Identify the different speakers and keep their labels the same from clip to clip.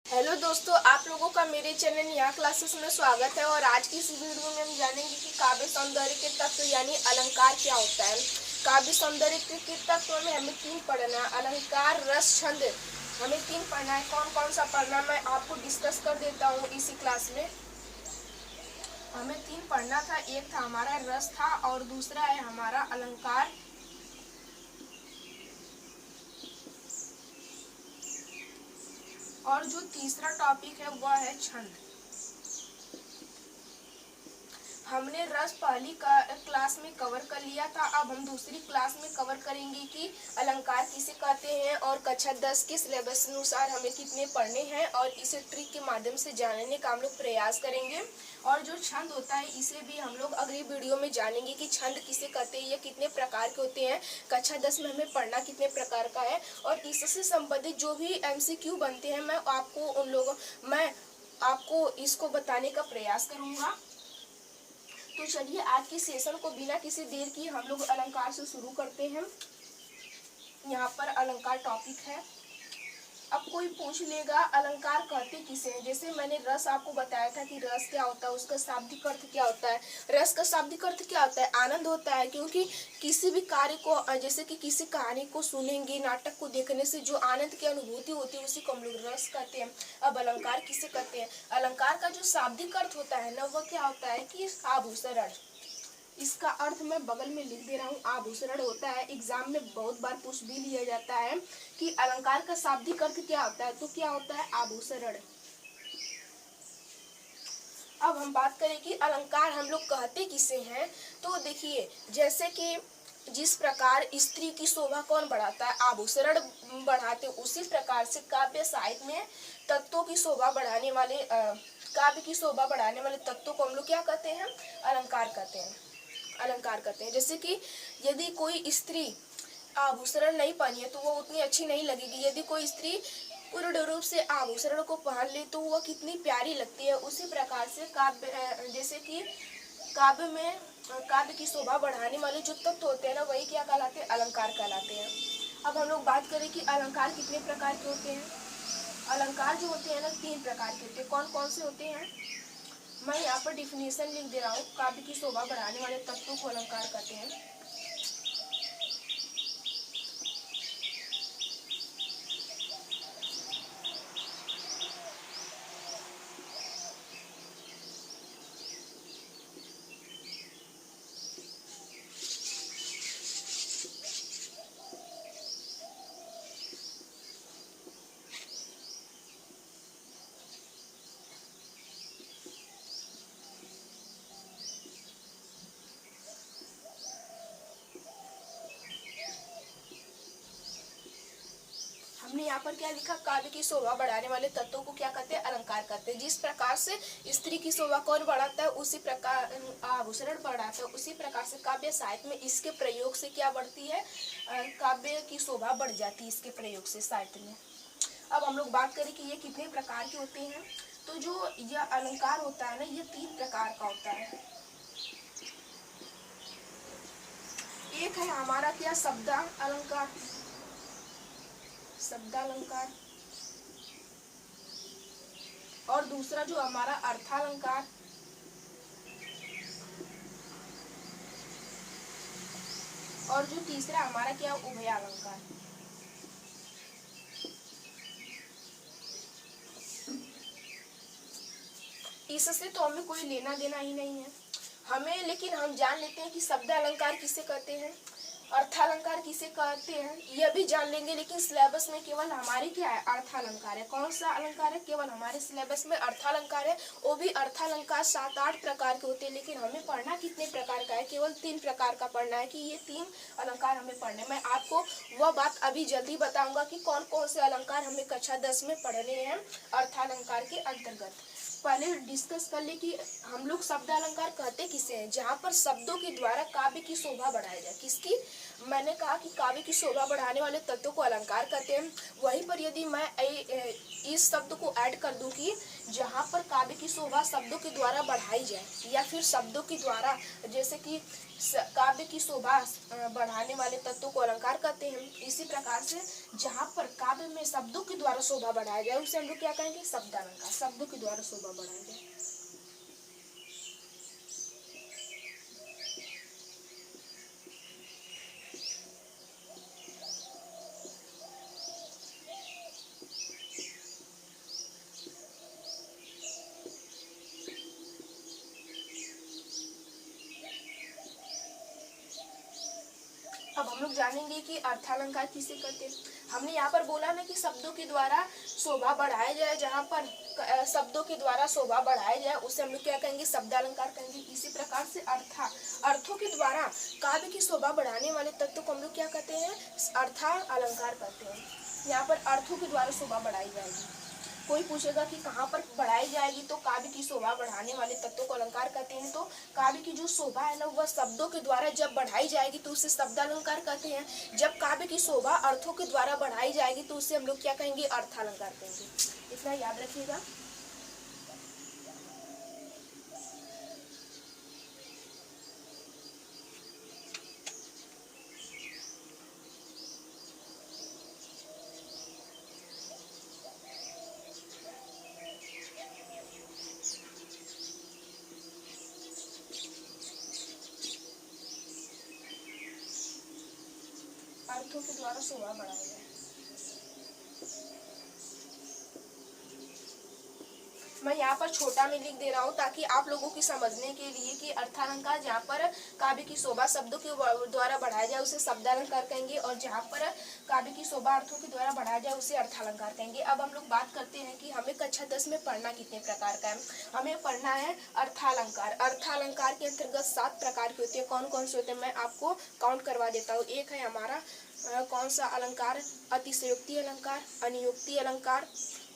Speaker 1: Hello दोस्तों, आप लोगों का मेरे चैनल यहाँ क्लासेस में स्वागत है। और आज की इस वीडियो में हम जानेंगे कि काव्य सौंदर्य के तत्व यानी अलंकार क्या होता है। काव्य सौंदर्य के तत्व में हमें 3 पढ़ना है: अलंकार, रस, छंद। हमें 3 पढ़ना है। कौन कौन सा पढ़ना मैं आपको डिस्कस कर देता हूँ इसी क्लास में। हमें 3 पढ़ना था। एक था हमारा रस था और दूसरा है हमारा अलंकार और जो तीसरा टॉपिक है वह है छंद। हमने रस पहली क्लास में कवर कर लिया था। अब हम दूसरी क्लास में कवर करेंगे कि अलंकार किसे कहते हैं और कक्षा 10 के सिलेबस अनुसार हमें कितने पढ़ने हैं, और इसे ट्रिक के माध्यम से जानने का हम लोग प्रयास करेंगे। और जो छंद होता है इसे भी हम लोग अगली वीडियो में जानेंगे कि छंद किसे कहते हैं, ये कितने प्रकार के होते हैं, कक्षा 10 में हमें पढ़ना कितने प्रकार का है, और इससे संबंधित जो भी MCQ बनते हैं मैं आपको इसको बताने का प्रयास करूंगा। तो चलिए आज के सेशन को बिना किसी देर की हम लोग अलंकार से शुरू करते हैं। यहाँ पर अलंकार टॉपिक है। अब कोई पूछ लेगा अलंकार कहते किसे हैं। जैसे मैंने रस आपको बताया था कि रस क्या होता है, उसका शाब्दिक अर्थ क्या होता है। रस का शाब्दिक अर्थ क्या होता है? आनंद होता है। क्योंकि किसी भी कार्य को, जैसे कि किसी कहानी को सुनेंगे, नाटक को देखने से जो आनंद की अनुभूति होती है उसी को हम लोग रस कहते हैं। अब अलंकार किसे कहते हैं? अलंकार का जो शाब्दिक अर्थ होता है ना, वह क्या होता है कि आभूषण। इसका अर्थ मैं बगल में लिख दे रहा हूँ। आभूषण होता है। एग्जाम में बहुत बार पूछ भी लिया जाता है कि अलंकार का शाब्दिक अर्थ क्या होता है, तो क्या होता है? आभूषण। अब हम बात करें कि अलंकार हम लोग कहते किसे हैं, तो देखिए, जैसे कि जिस प्रकार स्त्री की शोभा कौन बढ़ाता है? आभूषण बढ़ाते, उसी प्रकार से काव्य साहित्य में तत्वों की शोभा बढ़ाने वाले काव्य की शोभा बढ़ाने वाले तत्वों को हम लोग क्या कहते हैं? अलंकार कहते हैं। अलंकार कहते हैं। जैसे कि यदि कोई स्त्री आभूषण नहीं पहनी है तो वो उतनी अच्छी नहीं लगेगी। यदि कोई स्त्री पूर्ण रूप से आभूषण को पहन ले तो वह कितनी प्यारी लगती है। उसी प्रकार से जैसे कि काव्य की शोभा बढ़ाने वाले जो तत्व होते हैं ना, वही क्या कहलाते हैं? अलंकार कहलाते हैं। अब हम लोग बात करें कि अलंकार कितने प्रकार के होते हैं। अलंकार जो होते हैं ना, 3 प्रकार के होते हैं। कौन कौन से होते हैं? मैं यहाँ पर डिफिनेशन लिख दे रहा हूँ। काव्य की शोभा बढ़ाने वाले तत्वों को अलंकार कहते हैं। हमने यहाँ पर क्या लिखा? काव्य की शोभा बढ़ाने वाले तत्वों को क्या कहते हैं? अलंकार कहते हैं। जिस प्रकार से स्त्री की शोभा कौन बढ़ाता है? उसी प्रकार आभूषण बढ़ाता है। उसी प्रकार से काव्य साहित्य में इसके प्रयोग से क्या बढ़ती है? काव्य की शोभा बढ़ जाती है इसके प्रयोग से साहित्य में। अब हम लोग बात करें कि ये कितने प्रकार के होते हैं। तो जो यह अलंकार होता है ना, ये 3 प्रकार का होता है। एक है हमारा क्या? शब्दालंकार। शब्दालंकार। और दूसरा जो हमारा अर्थालंकार। और जो तीसरा हमारा क्या? उभयालंकार। इससे तो हमें कोई लेना देना ही नहीं है हमें, लेकिन हम जान लेते हैं कि शब्द अलंकार किसे कहते हैं, अर्थालंकार किसे कहते हैं, यह भी जान लेंगे। लेकिन सिलेबस में केवल हमारी क्या है? अर्थालंकार है। कौन सा अलंकार है? केवल हमारे सिलेबस में अर्थालंकार है। वो भी अर्थालंकार 7-8 प्रकार के होते हैं, लेकिन हमें पढ़ना कितने प्रकार का है? केवल 3 प्रकार का पढ़ना है कि ये 3 अलंकार हमें पढ़ने। मैं आपको वह बात अभी जल्दी बताऊंगा कि कौन कौन से अलंकार हमें कक्षा 10 में पढ़ने हैं अर्थालंकार के अंतर्गत। पहले डिस्कस कर ले कि हम लोग शब्द अलंकार कहते किसे हैं, जहाँ पर शब्दों के द्वारा काव्य की शोभा बढ़ाई जाए। किसकी? मैंने कहा कि काव्य की शोभा बढ़ाने वाले तत्वों को अलंकार कहते हैं। वहीं पर यदि मैं इस शब्द को ऐड कर दूं कि जहाँ पर काव्य की शोभा शब्दों के द्वारा बढ़ाई जाए, या फिर शब्दों के द्वारा, जैसे कि काव्य की शोभा बढ़ाने वाले तत्वों को अलंकार कहते हैं। इसी प्रकार से जहाँ पर काव्य में शब्दों के द्वारा शोभा बढ़ाया जाए उसे हम लोग क्या कहेंगे, शब्दालंकार। शब्दों के द्वारा शोभा बढ़ाया जाए। अब हम लोग जानेंगे कि अर्थालंकार किसे कहते हैं। हमने यहाँ पर बोला ना कि शब्दों के द्वारा शोभा बढ़ाया जाए, जहाँ पर शब्दों के द्वारा शोभा बढ़ाया जाए उसे हम लोग क्या कहेंगे, शब्दालंकार कहेंगे। इसी प्रकार से अर्थों के द्वारा काव्य की शोभा बढ़ाने वाले तत्व को हम लोग क्या कहते हैं, अर्थालंकार कहते हैं। यहाँ पर अर्थों के द्वारा शोभा बढ़ाई जाएगी। कोई पूछेगा कि कहाँ पर बढ़ाई जाएगी, तो काव्य की शोभा बढ़ाने वाले तत्वों को अलंकार कहते हैं। तो काव्य की जो शोभा है ना, वह शब्दों के द्वारा जब बढ़ाई जाएगी तो उसे शब्दालंकार कहते हैं। जब काव्य की शोभा अर्थों के द्वारा बढ़ाई जाएगी तो उसे हम लोग क्या कहेंगे, अर्थालंकार कहेंगे। इतना याद रखिएगा। अर्थों के द्वारा शोभा बढ़ाया जाए। मैं यहाँ पर छोटा में लिख दे रहा हूँ ताकि आप लोगों की समझने के लिए कि अर्थालंकार जहाँ पर काव्य की शोभा शब्दों के द्वारा बढ़ाया जाए उसे शब्दालंकार कहेंगे, और जहाँ पर काव्य की शोभा अर्थों के द्वारा बढ़ाया जाए उसे अर्थालंकार कहेंगे। अब हम लोग बात करते हैं कि हमें कक्षा 10 में पढ़ना कितने प्रकार का है। हमें पढ़ना है अर्थालंकार। अर्थालंकार के अंतर्गत 7 प्रकार के होते हैं। कौन कौन से होते हैं मैं आपको काउंट करवा देता हूँ। एक है हमारा कौन सा अलंकार, अतिशयोक्ति अलंकार, अनियोक्ति अलंकार,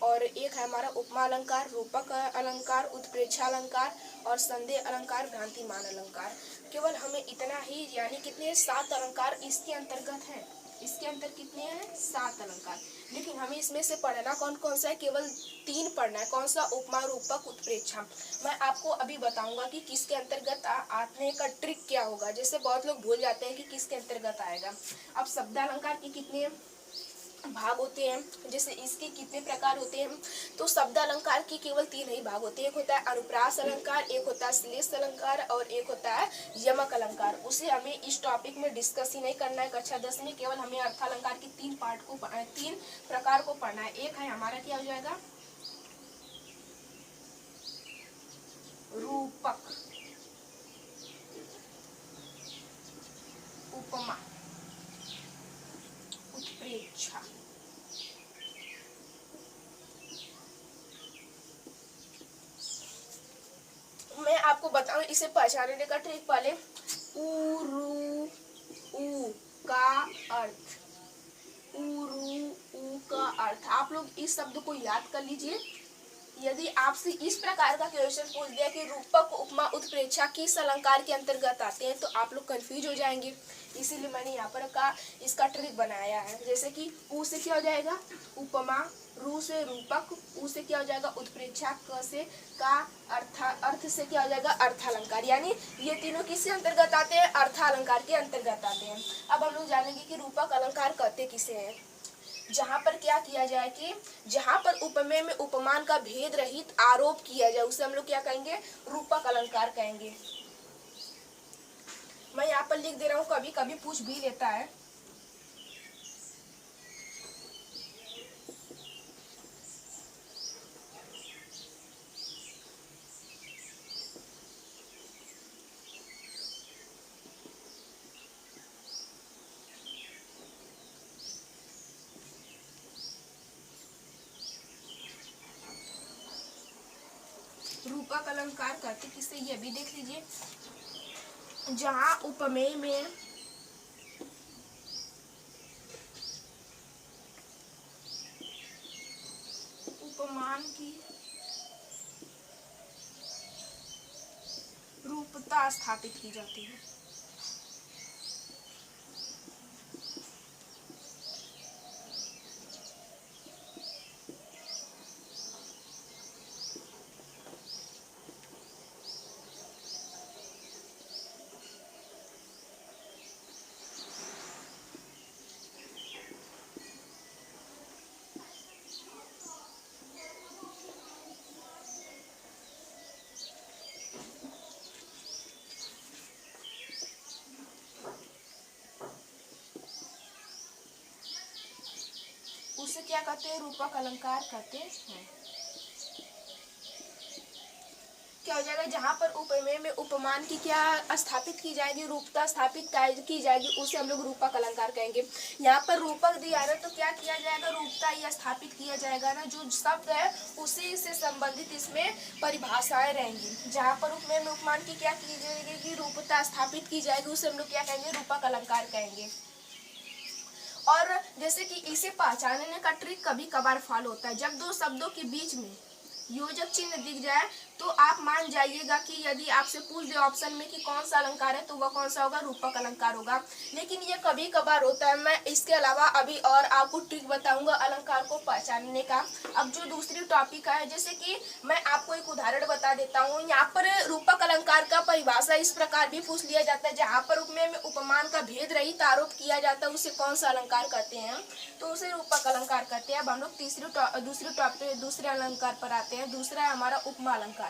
Speaker 1: और एक है हमारा उपमा अलंकार, रूपक अलंकार, उत्प्रेक्षा अलंकार, और संदेह अलंकार, भ्रांतिमान अलंकार। केवल हमें इतना ही, यानी कितने, 7 अलंकार इसके अंतर्गत हैं। इसके अंतर कितने हैं, 7 अलंकार। लेकिन हमें इसमें से पढ़ना कौन कौन सा है, केवल 3 पढ़ना है। कौन सा, उपमा, रूपक, उत्प्रेक्षा। मैं आपको अभी बताऊंगा कि किसके अंतर्गत आने का ट्रिक क्या होगा। जैसे बहुत लोग भूल जाते हैं कि किसके अंतर्गत आएगा। अब शब्दालंकार के कितने भाग होते हैं, जैसे इसके कितने प्रकार होते हैं, तो शब्दालंकार के केवल 3 ही भाग होते हैं। एक होता है अनुप्रास अलंकार, एक होता है श्लेष अलंकार, और एक होता है यमक अलंकार। उसे हमें इस टॉपिक में डिस्कस ही नहीं करना है कक्षा 10 में। केवल हमें अर्थालंकार के 3 प्रकार को पढ़ना है। एक है हमारा क्या हो जाएगा, रूपक, उपमा, उत्प्रेक्षा। मैं आपको बताऊं इसे पहचानने का ट्रिक। पहले उ का अर्थ, उ का अर्थ। आप लोग इस शब्द को याद कर लीजिए। यदि आपसे इस प्रकार का क्वेश्चन पूछ दिया कि रूपक, उपमा, उत्प्रेक्षा किस अलंकार के अंतर्गत आते हैं, तो आप लोग कंफ्यूज हो जाएंगे। इसीलिए मैंने यहाँ पर इसका ट्रिक बनाया है। जैसे कि उ से क्या हो जाएगा, उपमा, रू से रूपक, उ से क्या हो जाएगा, उत्प्रेक्षा, क से का, अर्थ से क्या हो जाएगा, अर्थालंकार। यानी ये तीनों किसके अंतर्गत आते हैं, अर्थालंकार के अंतर्गत आते हैं। अब हम लोग जानेंगे कि रूपक अलंकार कहते किसे हैं। जहाँ पर क्या किया जाए कि जहाँ पर उपमेय में उपमान का भेद रहित आरोप किया जाए उसे हम लोग क्या कहेंगे, रूपक अलंकार कहेंगे। मैं यहाँ पर लिख दे रहा हूँ, कभी कभी पूछ भी लेता है। रूपक अलंकार कहते किसे, ये भी देख लीजिए। जहाँ उपमेय में उपमान की रूपता स्थापित की जाती है। उसे क्या कहते हैं, रूपक अलंकार कहते हैं। क्या हो जाएगा, जहाँ पर उपमेय में उपमान की क्या स्थापित की जाएगी, रूपता स्थापित की जाएगी, उसे हम लोग रूपक अलंकार कहेंगे। यहाँ पर रूपक दिया है तो क्या किया जाएगा, रूपता ही स्थापित किया जाएगा ना, जो शब्द है उसी से संबंधित इसमें परिभाषाएं रहेंगी। जहाँ पर उपमेय में उपमान की क्या की जाएगी, रूपता स्थापित की जाएगी, उसे हम लोग क्या कहेंगे, रूपक अलंकार कहेंगे। और जैसे कि इसे पहचानने का ट्रिक कभी कभार फॉलो होता है, जब दो शब्दों के बीच में योजक चिन्ह दिख जाए तो आप मान जाइएगा कि यदि आपसे पूछ दे ऑप्शन में कि कौन सा अलंकार है तो वह कौन सा होगा, रूपक अलंकार होगा। लेकिन ये कभी कभार होता है। मैं इसके अलावा अभी और आपको ट्रिक बताऊंगा अलंकार को पहचानने का। अब जो दूसरी टॉपिक है, जैसे कि मैं आपको एक उदाहरण बता देता हूँ। यहाँ पर रूपक अलंकार का परिभाषा इस प्रकार भी पूछ लिया जाता है, जहाँ पर उपमेय में उपमान का भेद रहित आरोप किया जाता है उसे कौन सा अलंकार कहते हैं, तो उसे रूपक अलंकार कहते हैं। अब हम लोग दूसरे अलंकार पर आते हैं। दूसरा है हमारा उपमा अलंकार।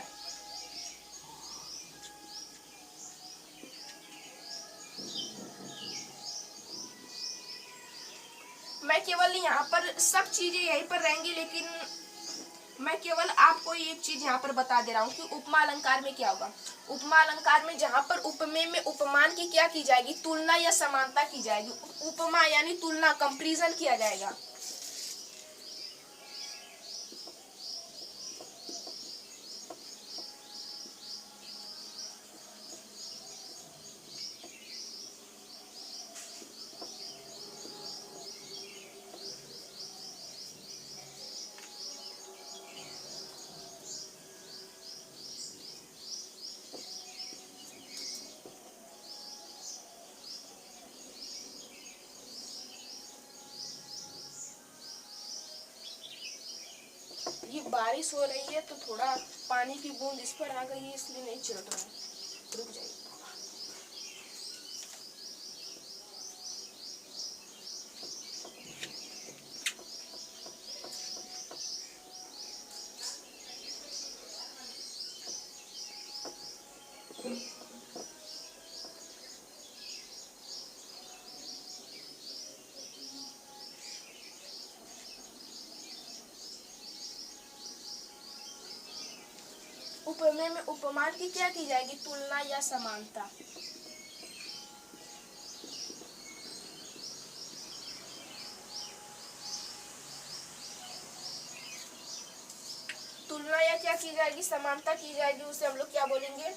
Speaker 1: मैं केवल यहाँ पर सब चीजें यहीं पर रहेंगी, लेकिन मैं केवल आपको एक चीज यहाँ पर बता दे रहा हूँ कि उपमा अलंकार में क्या होगा। उपमा अलंकार में जहाँ पर उपमेय में उपमान की क्या की जाएगी, तुलना या समानता की जाएगी। उपमा यानी तुलना, कंपैरिजन किया जाएगा। ये बारिश हो रही है तो थोड़ा पानी की बूंद इस पर आ गई है, इसलिए नहीं चल रहा है, रुक जाइए। उपमेय में उपमान की क्या की जाएगी, तुलना या समानता। तुलना या क्या की जाएगी, समानता की जाएगी, उसे हम लोग क्या बोलेंगे,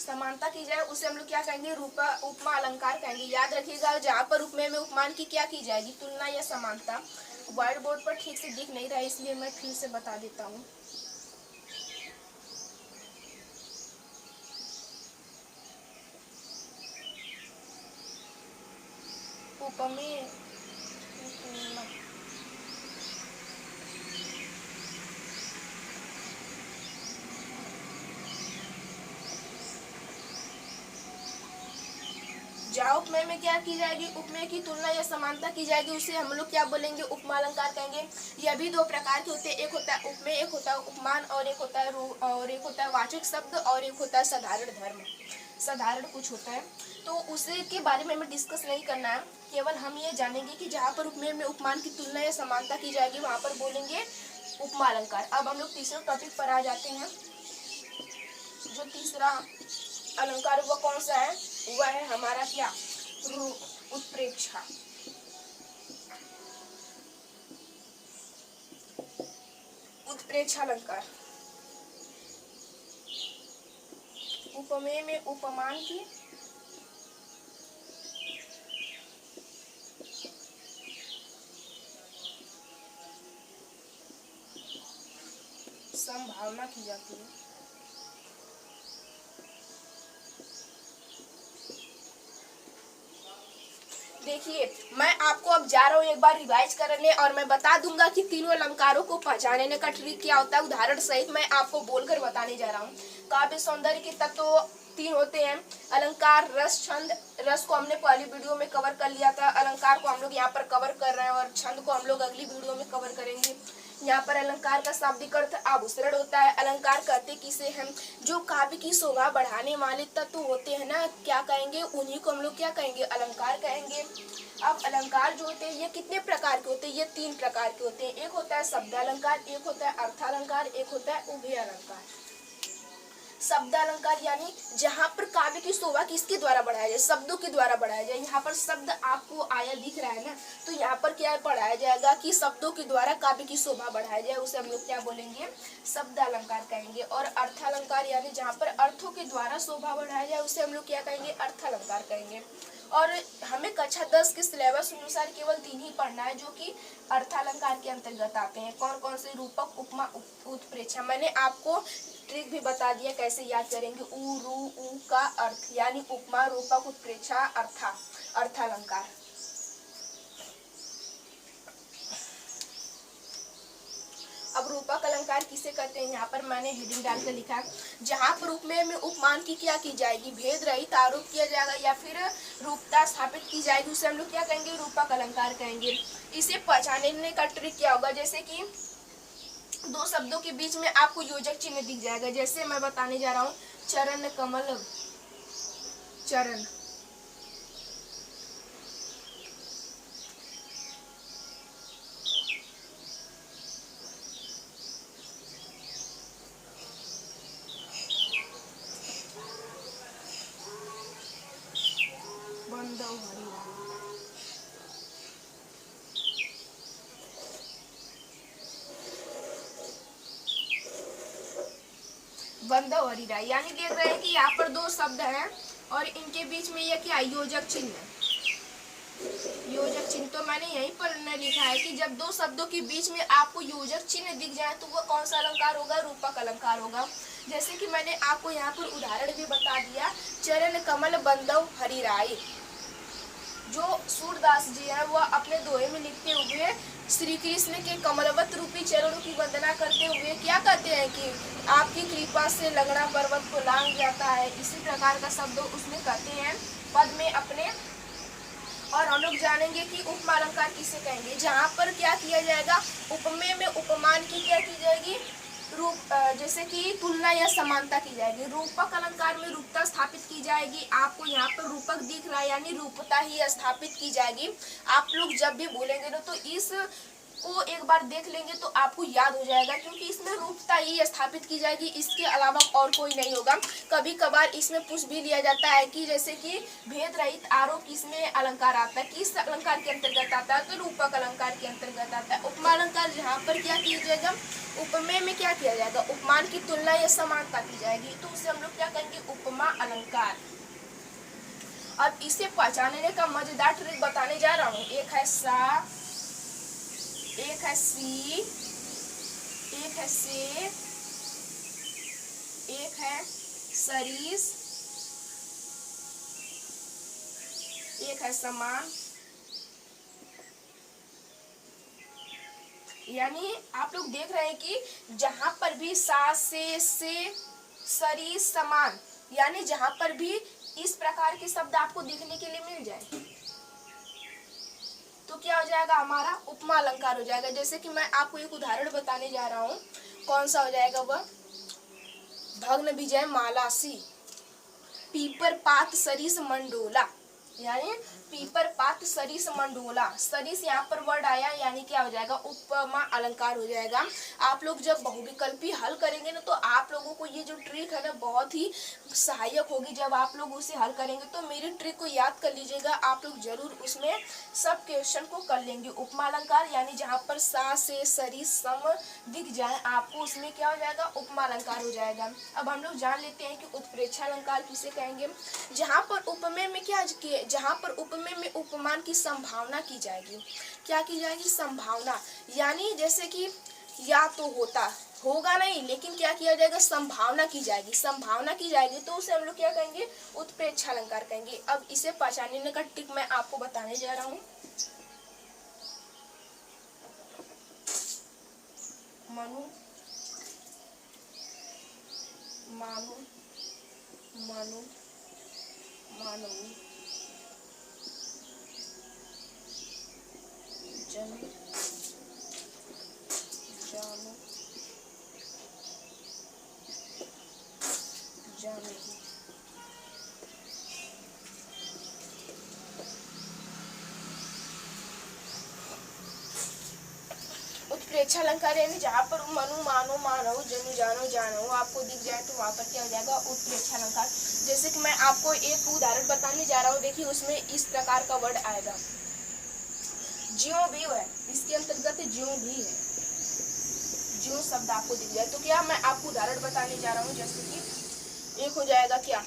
Speaker 1: समानता की जाए उसे हम लोग क्या कहेंगे, उपमा अलंकार कहेंगे। याद रखिएगा, जहाँ पर उपमेय में उपमान की क्या की जाएगी, तुलना या समानता। व्हाइट बोर्ड पर ठीक से दिख नहीं रहा है, इसलिए मैं फिर से बता देता हूँ। उपमेय जहाँ उपमेय में क्या की जाएगी, उपमेय की तुलना या समानता की जाएगी, उसे हम लोग क्या बोलेंगे, उपमा अलंकार कहेंगे। यह भी दो प्रकार के होते हैं, एक होता है उपमेय, एक होता है उपमान, और एक होता है वाचक शब्द, और एक होता है साधारण धर्म, साधारण कुछ होता है। तो उसे के बारे में हमें डिस्कस नहीं करना है, केवल हम ये जानेंगे कि जहाँ पर उपमेय में उपमान की तुलना या समानता की जाएगी वहाँ पर बोलेंगे उपमा अलंकार। अब हम लोग तीसरे टॉपिक पर आ जाते हैं। जो तीसरा अलंकार वह कौन सा है, वह है हमारा क्या, उत्प्रेक्षा। उत्प्रेक्षा अलंकार उपमेय में उपमान की संभावना की जाती है। देखिए, मैं आपको अब जा रहा हूँ एक बार रिवाइज करने, और मैं बता दूंगा कि तीनों अलंकारों को पहचानने का ट्रिक क्या होता है। उदाहरण सहित मैं आपको बोलकर बताने जा रहा हूँ। काव्य सौंदर्य के तत्व तीन होते हैं, अलंकार, रस, छंद। रस को हमने पहली वीडियो में कवर कर लिया था, अलंकार को हम लोग यहाँ पर कवर कर रहे हैं, और छंद को हम लोग अगली वीडियो में कवर करेंगे। यहाँ पर अलंकार का शाब्दिक अर्थ आभूषण होता है। अलंकार कहते किसे हम, जो काव्य की शोभा बढ़ाने वाले तत्व होते हैं ना, क्या कहेंगे, उन्हीं को हम लोग क्या कहेंगे, अलंकार कहेंगे। अब अलंकार जो होते हैं ये कितने प्रकार के होते हैं, ये 3 प्रकार के होते हैं। एक होता है शब्द अलंकार, एक होता है अर्थालंकार, एक होता है उभय अलंकार। शब्द अलंकार यानी जहाँ पर काव्य की शोभा किसके द्वारा बढ़ाया जाए, शब्दों के द्वारा बढ़ाया जाए। यहाँ पर शब्द आपको आया दिख रहा है ना, तो यहाँ पर क्या बढ़ाया जाएगा कि शब्दों के द्वारा काव्य की शोभा बढ़ाया जाए, उसे हम लोग क्या बोलेंगे, शब्द अलंकार कहेंगे। और अर्थालंकार यानी जहाँ पर अर्थों के द्वारा शोभा बढ़ाया जाए, उसे हम लोग क्या कहेंगे, अर्थालंकार कहेंगे। और हमें कक्षा 10 के सिलेबस अनुसार केवल 3 ही पढ़ना है जो कि अर्थालंकार के अंतर्गत आते हैं। कौन कौन से, रूपक, उपमा, उत्प्रेक्षा। मैंने आपको ट्रिक भी बता दिया कैसे याद करेंगे। उ, रु, उ का अर्थ यानी उपमा, रूपक, उत्प्रेक्षा, अर्थालंकार। अब रूपक अलंकार किसे कहते हैं, यहाँ पर मैंने हेडिंग डालकर लिखा है, जहाँ पर उपमेय में उपमान की क्या की जाएगी, भेद रहित आरोप किया जाएगा या फिर रूपता स्थापित की जाएगी, उसे हम लोग क्या कहेंगे, रूपक अलंकार कहेंगे। इसे पहचानने का ट्रिक क्या होगा, जैसे कि 2 शब्दों के बीच में आपको योजक चिन्ह दिख जाएगा। जैसे मैं बताने जा रहा हूँ, चरण कमल, चरण, बंधव हरिराय, बंधव हरिराय। यानी देख रहे हैं कि यहाँ पर 2 शब्द हैं और इनके बीच में ये क्या, योजक चिन्ह है, योजक चिन्ह। तो मैंने यहीं पर लिखा है कि जब 2 शब्दों के बीच में आपको योजक चिन्ह दिख जाए तो वह कौन सा अलंकार होगा, रूपक अलंकार होगा। जैसे कि मैंने आपको यहाँ पर उदाहरण भी बता दिया, चरण कमल बंधव हरिराय। जो सूरदास जी हैं वह अपने दोहे में लिखते हुए श्री कृष्ण के कमलवत रूपी चरणों की वंदना करते हुए क्या कहते हैं कि आपकी कृपा से लगना पर्वत को लांग जाता है। इसी प्रकार का शब्द उसमें कहते हैं पद में अपने। और हम लोग जानेंगे कि उपमा अलंकार किसे कहेंगे, जहाँ पर क्या किया जाएगा, उपमेय में उपमान की क्या की जाएगी, रूप, जैसे कि तुलना या समानता की जाएगी। रूपक अलंकार में रूपता स्थापित की जाएगी। आपको यहाँ पर रूपक दिख रहा है यानी रूपता ही स्थापित की जाएगी। आप लोग जब भी बोलेंगे ना तो इस को एक बार देख लेंगे तो आपको याद हो जाएगा, क्योंकि इसमें रूपता ही स्थापित की जाएगी, इसके अलावा और कोई नहीं होगा। कभी कभार इसमें पूछ भी लिया जाता है कि जैसे कि भेद रहित आरोप किसमें अलंकार आता है, किस अलंकार के अंतर्गत आता है, तो रूपक अलंकार के अंतर्गत आता है। उपमा अलंकार जहाँ पर क्या किया जाएगा, उपमेय में क्या किया जाएगा, उपमान की तुलना या समानता की जाएगी, तो उसे हम लोग क्या कहेंगे, उपमा अलंकार। अब इसे पहचानने का मजेदार ट्रिक बताने जा रहा हूँ। एक है सा, एक है सी, एक है से, एक है सरीस, एक है समान। यानी आप लोग देख रहे हैं कि जहां पर भी सा, से, सरीस, समान, यानी जहां पर भी इस प्रकार के शब्द आपको देखने के लिए मिल जाए तो क्या हो जाएगा, हमारा उपमा अलंकार हो जाएगा। जैसे कि मैं आपको एक उदाहरण बताने जा रहा हूँ, कौन सा हो जाएगा वह, भग्न विजय मालासी, पीपर पात सरिस मंडोला। यानी पीपर पात सरिस मंडोला, सरिस यहाँ पर वर्ड आया यानी क्या हो जाएगा, उपमा अलंकार हो जाएगा। आप लोग जब बहुविकल्पी हल करेंगे ना तो आप लोगों को ये जो ट्रिक है ना बहुत ही सहायक होगी। जब आप लोग उसे हल करेंगे तो मेरी ट्रिक को याद कर लीजिएगा, आप लोग जरूर उसमें सब क्वेश्चन को कर लेंगे। उपमा अलंकार यानी जहाँ पर सा, से, सरिस, सम दिख जाए आपको उसमें क्या हो जाएगा, उपमा अलंकार हो जाएगा। अब हम लोग जान लेते हैं कि उत्प्रेक्षा अलंकार किसे कहेंगे, जहाँ पर उपमेय में क्या, जहाँ पर उपमेय में उपमान की संभावना की जाएगी। क्या की जाएगी, संभावना। यानी जैसे कि या तो होता, होगा नहीं, लेकिन क्या किया जाएगा, संभावना की जाएगी, संभावना की जाएगी, तो उसे हम लोग क्या कहेंगे, उत्प्रेक्षा अलंकार कहेंगे। अब इसे पहचानने का ट्रिक मैं आपको बताने जा रहा हूँ। मनु, मानु, मनु, मानव, जन, उत्प्रेक्षा अलंकार यानी जहाँ पर मनु मानो मानो जनु जानो जानो आपको दिख जाए तो वहाँ पर क्या हो जाएगा उत्प्रेक्षा अलंकार। जैसे कि मैं आपको एक उदाहरण बताने जा रहा हूँ, देखिए उसमें इस प्रकार का वर्ड आएगा ज्यों भी है, इसके अंतर्गत ज्यों भी है, ज्यों शब्द आपको दिख जाए तो क्या मैं आपको उदाहरण बताने जा रहा हूँ। जैसे कि एक हो जाएगा क्या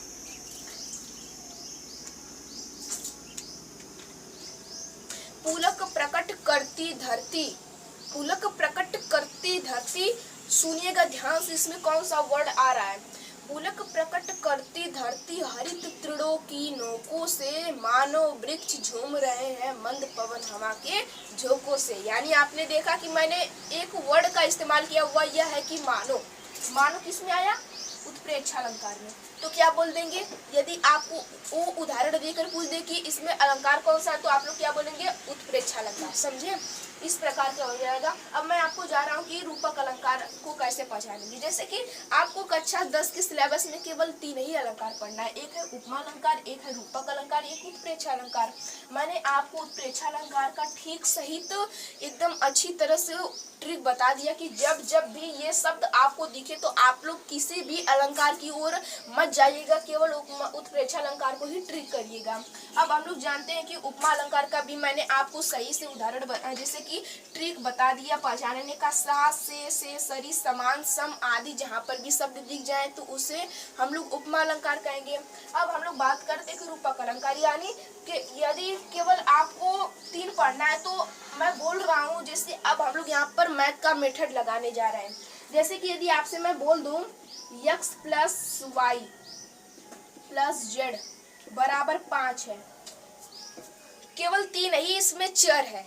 Speaker 1: पुलक प्रकट करती धरती, पुलक प्रकट करती धरती। सुनिएगा ध्यान से, इसमें कौन सा वर्ड आ रहा है। पुलक प्रकट करती धरती हरित तृणों की नोकों से, मानो वृक्ष झूम रहे हैं मंद पवन हवा के झोंकों से। यानी आपने देखा कि मैंने एक वर्ड का इस्तेमाल किया हुआ यह है कि मानो। मानो किसमें आया उत्प्रेक्षा अलंकार में। तो क्या बोल देंगे, यदि आपको वो उदाहरण देकर पूछ दे कि इसमें अलंकार कौन सा है तो आप लोग क्या बोलेंगे उत्प्रेक्षा अलंकार। समझे, इस प्रकार का हो जाएगा। अब मैं आपको जा रहा हूँ कि रूपक अलंकार को कैसे पहचानेंगे। जैसे कि आपको कक्षा 10 के सिलेबस में केवल 3 ही अलंकार पढ़ना है, एक है उपमा अलंकार, एक है रूपक अलंकार, एक उत्प्रेक्षा अलंकार। मैंने आपको उत्प्रेक्षा अलंकार का ठीक सहित एकदम अच्छी तरह से ट्रिक बता दिया कि जब जब भी ये शब्द आपको दिखे तो आप लोग किसी भी अलंकार की ओर मत जाइएगा, केवल उत्प्रेक्षा अलंकार को ही ट्रिक करिएगा। अब हम लोग जानते हैं कि उपमा अलंकार का भी मैंने आपको सही से उदाहरण जैसे कि ट्रिक बता दिया पहचानने का। सा से सरी समान सम आदि जहाँ पर भी शब्द दिख जाए तो उसे हम लोग उपमा अलंकार कहेंगे। अब हम लोग बात करते हैं कि रूपक अलंकार, यानी कि यदि केवल आपको 3 पढ़ना है तो मैं बोल रहा हूँ। जैसे अब हम लोग यहाँ पर मैथ का मेथड लगाने जा रहे हैं। जैसे कि यदि आपसे मैं बोल दूं x plus y plus z बराबर 5 है, केवल 3 ही इसमें चर है।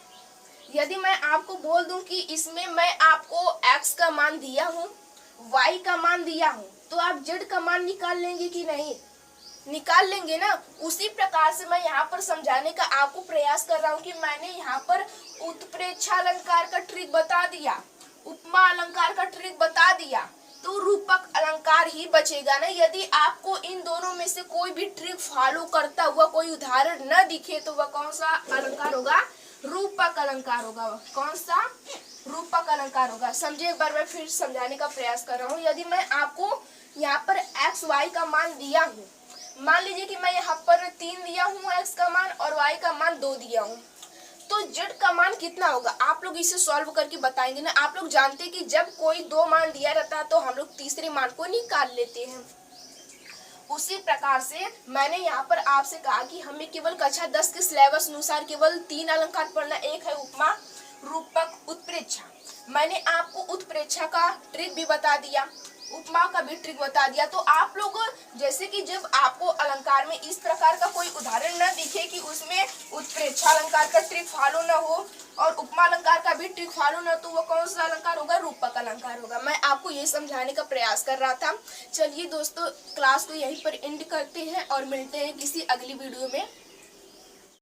Speaker 1: यदि मैं आपको बोल दूं कि इसमें मैं आपको x का मान दिया हूँ, y का मान दिया हूँ, तो आप z का मान निकाल लेंगे कि नहीं, निकाल लेंगे ना। उसी प्रकार से मैं यहाँ पर समझाने का आपको प्रयास कर रहा हूँ कि मैंने यहाँ पर उत्प्रेक्षा अलंकार का ट्रिक बता दिया, उपमा अलंकार का ट्रिक बता दिया, तो रूपक अलंकार ही बचेगा ना। यदि आपको इन दोनों में से कोई भी ट्रिक फॉलो करता हुआ कोई उदाहरण न दिखे तो वह कौन सा अलंकार होगा, रूपक अलंकार होगा। कौन सा, रूपक अलंकार होगा। समझे, एक बार मैं फिर समझाने का प्रयास कर रहा हूँ। यदि मैं आपको यहाँ पर एक्स वाई का मान दिया हूँ, मान लीजिए कि मैं यहाँ पर 3 दिया हूँ x का मान और y का मान 2 दिया हूँ, तो z का मान कितना होगा आप लोग इसे सॉल्व करके बताएंगे ना। आप लोग जानते हैं कि जब कोई 2 मान दिया रहता है तो हम लोग तीसरे मान को निकाल लेते हैं। उसी प्रकार से मैंने यहाँ पर आपसे कहा कि हमें केवल कक्षा 10 के सिलेबस अनुसार केवल 3 अलंकार पढ़ना, एक है उपमा, रूपक, उत्प्रेक्षा। मैंने आपको उत्प्रेक्षा का ट्रिक भी बता दिया, उपमा का भी ट्रिक बता दिया। तो आप लोग जैसे कि जब आपको अलंकार में इस प्रकार का कोई उदाहरण न दिखे कि उसमें उत्प्रेक्षा अलंकार का ट्रिक फॉलो न हो और उपमा अलंकार का भी ट्रिक फॉलो न, तो वो कौन सा अलंकार होगा, रूपक अलंकार होगा। मैं आपको ये समझाने का प्रयास कर रहा था। चलिए दोस्तों, क्लास को यहीं पर एंड करते हैं और मिलते हैं किसी अगली वीडियो में।